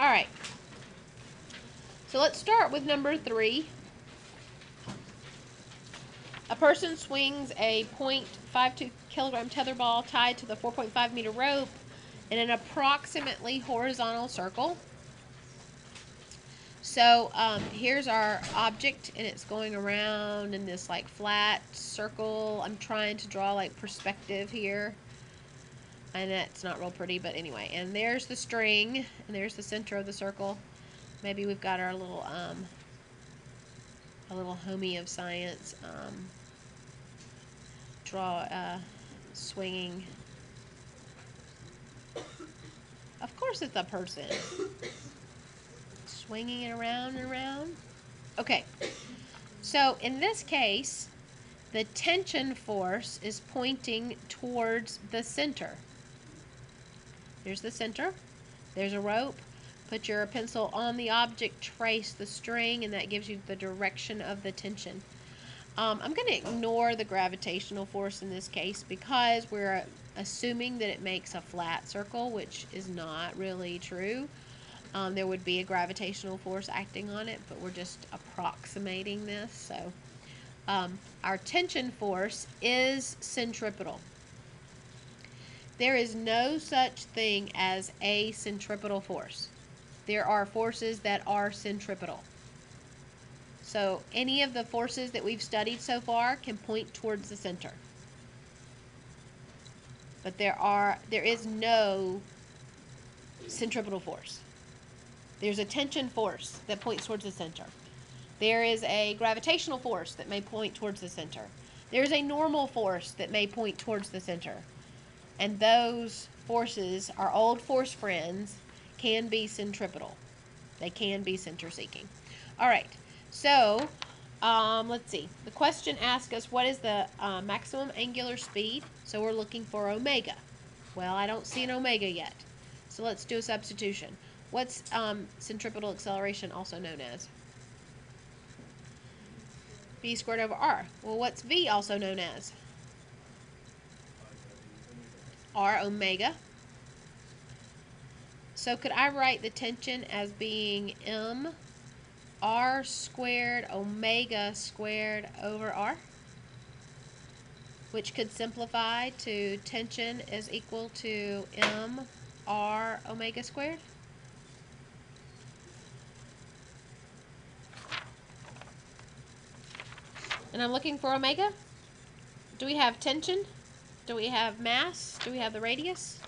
All right. So let's start with number 3. A person swings a 0.52 kilogram tetherball tied to the 4.5 meter rope in an approximately horizontal circle. So here's our object, and it's going around in this like flat circle. I'm trying to draw like perspective here, and that's not real pretty, but anyway. And there's the string, and there's the center of the circle. Maybe we've got our little a little homie of science. Draw swinging. Of course, it's a person swinging it around and around. Okay, so in this case, the tension force is pointing towards the center. There's the center. There's a rope. Put your pencil on the object, trace the string, and that gives you the direction of the tension. I'm going to ignore the gravitational force in this case because we're assuming that it makes a flat circle, which is not really true. There would be a gravitational force acting on it, but we're just approximating this. So our tension force is centripetal. There is no such thing as a centripetal force. There are forces that are centripetal. So any of the forces that we've studied so far can point towards the center. But there is no centripetal force. There's a tension force that points towards the center. There is a gravitational force that may point towards the center. There's a normal force that may point towards the center. And those forces, our old force friends, can be centripetal. They can be center-seeking. All right, so let's see. The question asks us, what is the maximum angular speed? So we're looking for omega. Well, I don't see an omega yet. So let's do a substitution. What's centripetal acceleration also known as? V squared over r. Well, what's V also known as? R omega. So could I write the tension as being m r squared omega squared over r? Which could simplify to tension is equal to m r omega squared. And I'm looking for omega. Do we have tension? Do we have mass? Do we have the radius?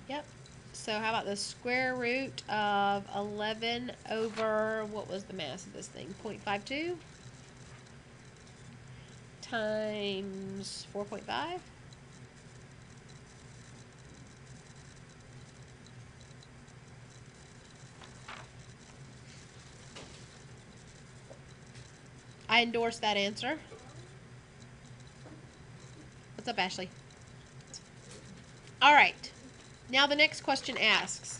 Yep. So how about the square root of 11 over, what was the mass of this thing? 0.52 times 4.5. I endorse that answer. What's up, Ashley? All right. Now the next question asks,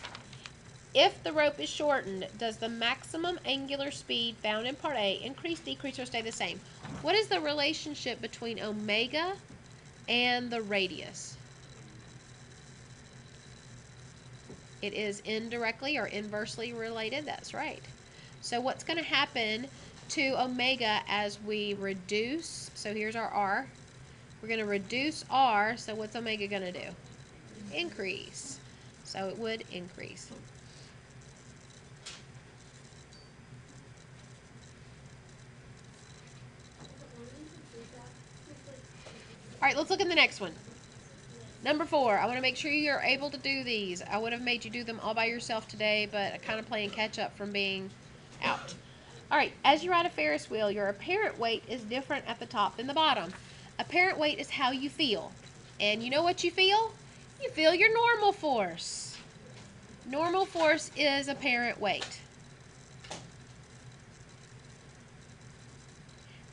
if the rope is shortened, does the maximum angular speed found in part A increase, decrease, or stay the same? What is the relationship between omega and the radius? It is indirectly or inversely related. That's right. So what's going to happen to omega as we reduce? So here's our r. We're going to reduce r. So what's omega going to do? Increase. So it would increase. All right, let's look at the next one. Number 4, I want to make sure you're able to do these. I would have made you do them all by yourself today, but I kind of playing catch up from being out. All right, as you ride a Ferris wheel, your apparent weight is different at the top than the bottom. Apparent weight is how you feel. And you know what you feel? You feel your normal force. Normal force is apparent weight.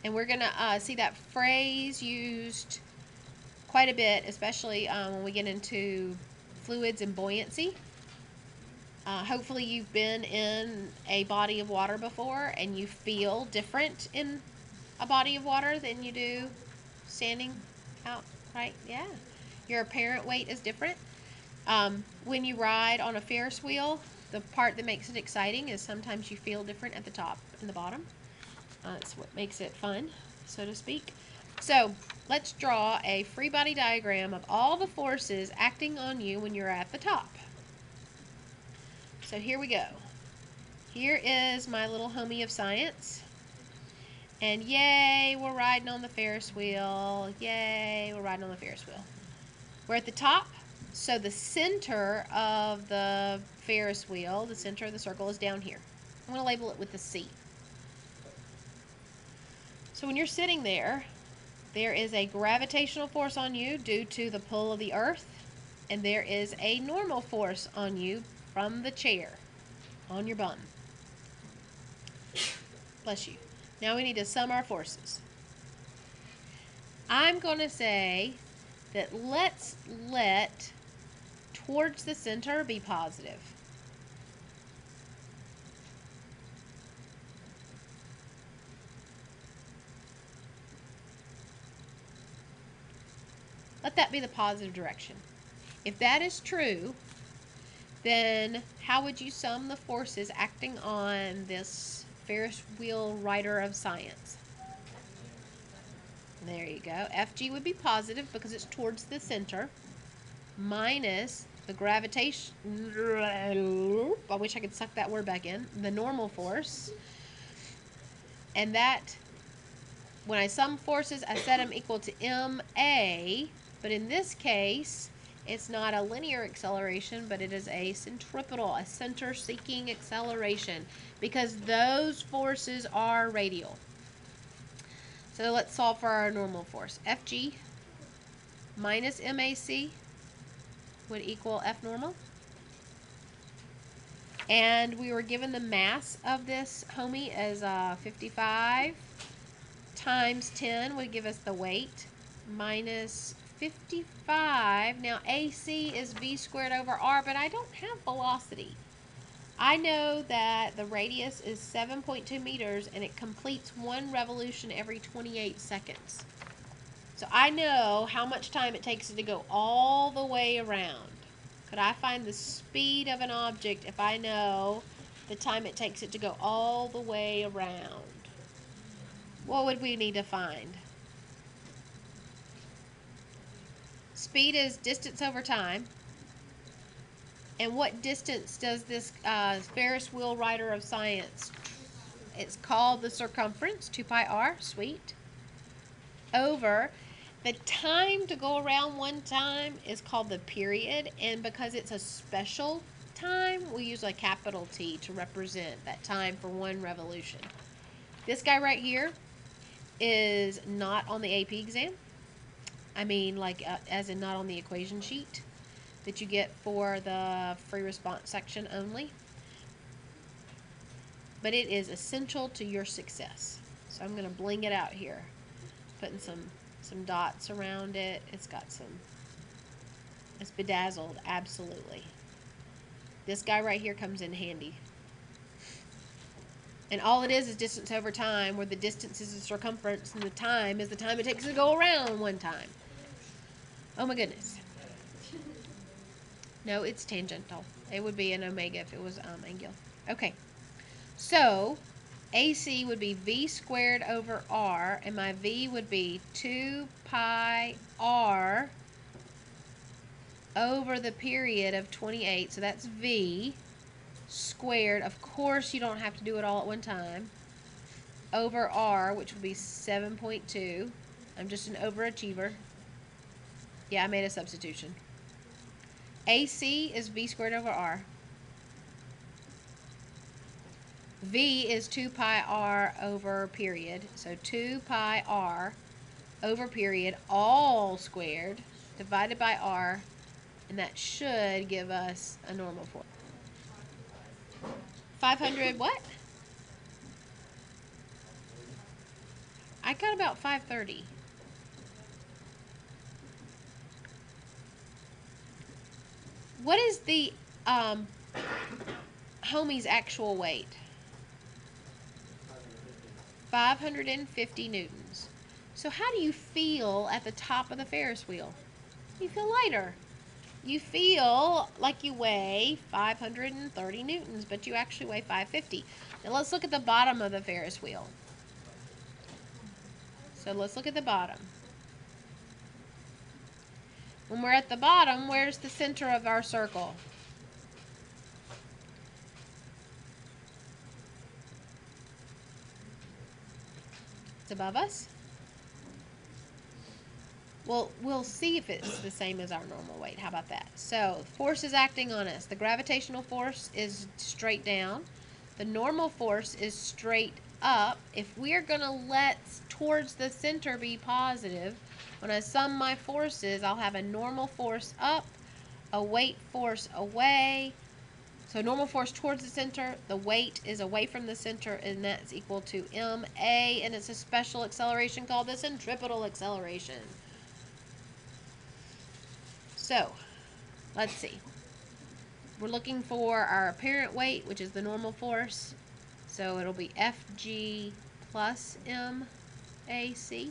And we're going to see that phrase used quite a bit, especially when we get into fluids and buoyancy. Hopefully you've been in a body of water before and you feel different in a body of water than you do standing out, right? Yeah. Your apparent weight is different. When you ride on a Ferris wheel, the part that makes it exciting is sometimes you feel different at the top and the bottom. That's what makes it fun, so to speak. So let's draw a free body diagram of all the forces acting on you when you're at the top. So here we go. Here is my little homie of science. And yay, we're riding on the Ferris wheel. Yay, we're riding on the Ferris wheel. We're at the top. So the center of the Ferris wheel, the center of the circle, is down here. I'm going to label it with the C. So when you're sitting there, there is a gravitational force on you due to the pull of the earth, and there is a normal force on you from the chair on your bum. Bless you. Now we need to sum our forces. I'm going to say that let's let towards the center be positive. Let that be the positive direction. If that is true, then how would you sum the forces acting on this Ferris wheel rider of science? There you go. Fg would be positive because it's towards the center, minus the gravitation, I wish I could suck that word back in, the normal force. And that, when I sum forces, I set them equal to ma, but in this case, it's not a linear acceleration, but it is a centripetal, a center-seeking acceleration, because those forces are radial. So let's solve for our normal force. Fg minus mac would equal F normal. And we were given the mass of this homie as 55 times 10 would give us the weight minus 55. Now AC is v squared over r, but I don't have velocity. I know that the radius is 7.2 meters and it completes one revolution every 28 seconds. So I know how much time it takes it to go all the way around. Could I find the speed of an object if I know the time it takes it to go all the way around? What would we need to find? Speed is distance over time. And what distance does this Ferris wheel rider of science? It's called the circumference, 2 pi r, sweet, over the time to go around one time is called the period, and because it's a special time, we use a capital T to represent that time for one revolution. This guy right here is not on the AP exam. I mean, like, as in not on the equation sheet that you get for the free response section only. But it is essential to your success. So I'm going to bling it out here, putting some dots around it. It's bedazzled, absolutely. This guy right here comes in handy. And all it is distance over time, where the distance is the circumference and the time is the time it takes to go around one time. Oh my goodness. No, it's tangential. It would be an omega if it was angular. Okay. So, AC would be v squared over r, and my v would be 2 pi r over the period of 28. So that's v squared. Of course, you don't have to do it all at one time. Over r, which would be 7.2. I'm just an overachiever. Yeah, I made a substitution. AC is v squared over r. V is 2 pi r over period. So 2 pi r over period, all squared, divided by r, and that should give us a normal force. 500 what? I got about 530. What is the homie's actual weight? 550 newtons. So how do you feel at the top of the Ferris wheel? You feel lighter. you feel like you weigh 530 newtons, but you actually weigh 550. Now let's look at the bottom of the Ferris wheel. So let's look at the bottom. When we're at the bottom, where's the center of our circle? It's above us. Well, we'll see if it's the same as our normal weight. How about that? So, force is acting on us. The gravitational force is straight down. The normal force is straight up. If we're going to let towards the center be positive, when I sum my forces, I'll have a normal force up, a weight force away. So normal force towards the center, the weight is away from the center, and that's equal to ma, and it's a special acceleration called the centripetal acceleration. So, let's see. We're looking for our apparent weight, which is the normal force. So it'll be Fg plus mac.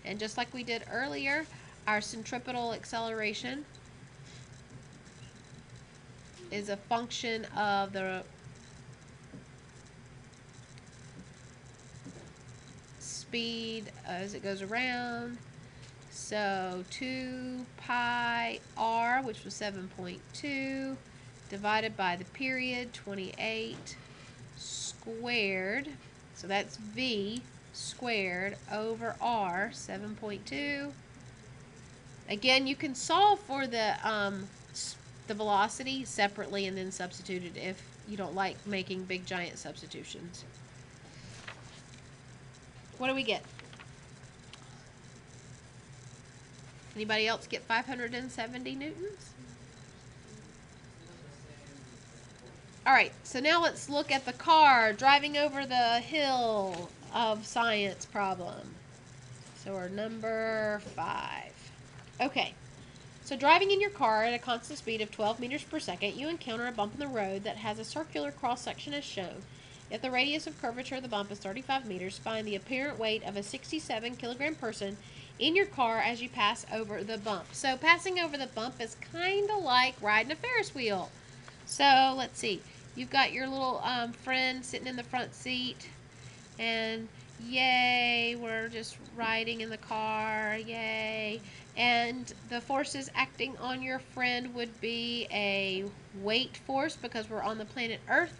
And just like we did earlier, our centripetal acceleration is a function of the speed as it goes around. So 2 pi r, which was 7.2, divided by the period, 28 squared. So that's v squared over r, 7.2. Again, you can solve for the velocity separately and then substitute it if you don't like making big giant substitutions. What do we get? Anybody else get 570 newtons? Alright, so now let's look at the car driving over the hill of science problem. So we're number 5. Okay, so driving in your car at a constant speed of 12 meters per second, you encounter a bump in the road that has a circular cross-section as shown. If the radius of curvature of the bump is 35 meters, find the apparent weight of a 67 kilogram person in your car as you pass over the bump. So passing over the bump is kind of like riding a Ferris wheel. So let's see. You've got your little friend sitting in the front seat, and yay, we're just riding in the car, yay. And the forces acting on your friend would be a weight force because we're on the planet Earth.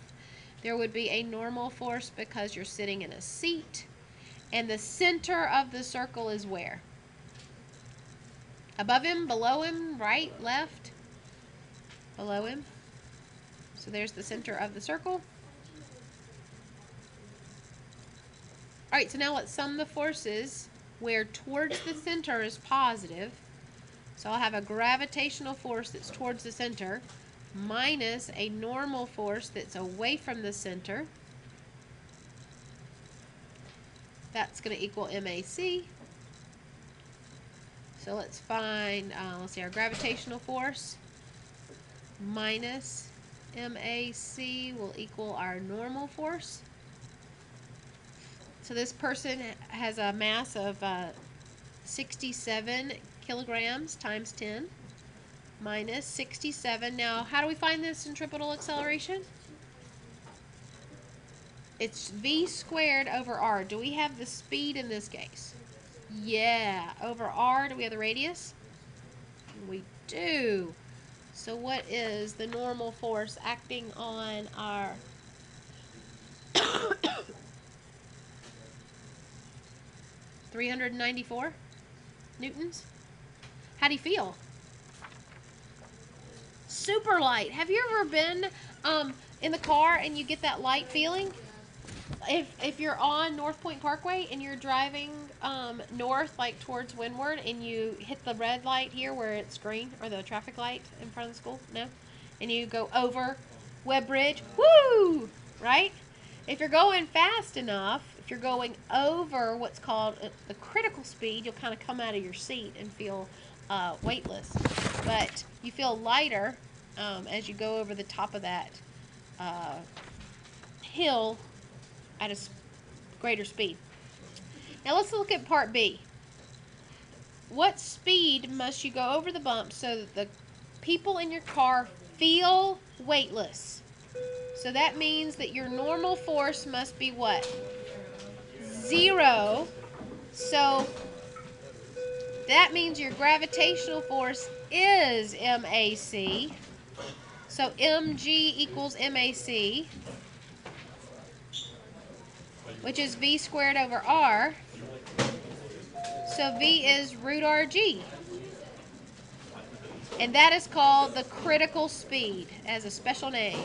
There would be a normal force because you're sitting in a seat. And the center of the circle is where? Above him, below him, right, left? Below him. So there's the center of the circle. Alright, so now let's sum the forces where towards the center is positive. So I'll have a gravitational force that's towards the center minus a normal force that's away from the center. That's going to equal MAC. So let's find, let's see, our gravitational force minus MAC will equal our normal force. So this person has a mass of 67 kilograms times 10 minus 67. Now, how do we find this centripetal acceleration? It's v squared over r. Do we have the speed in this case? Yeah. Over r, do we have the radius? We do. So what is the normal force acting on our 394 newtons? How do you feel? Super light. Have you ever been in the car and you get that light feeling? If you're on North Point Parkway and you're driving north, like towards Windward, and you hit the red light here where it's green, or the traffic light in front of the school, no? And you go over Webb Bridge, woo! Right? If you're going fast enough, if you're going over what's called the critical speed, you'll kind of come out of your seat and feel weightless. But you feel lighter as you go over the top of that hill at a greater speed. Now let's look at part B. What speed must you go over the bump so that the people in your car feel weightless. So that means that your normal force must be what? 0. So that means your gravitational force is MAC. So mg equals MAC, which is v squared over r. So v is root rg. And that is called the critical speed, as a special name.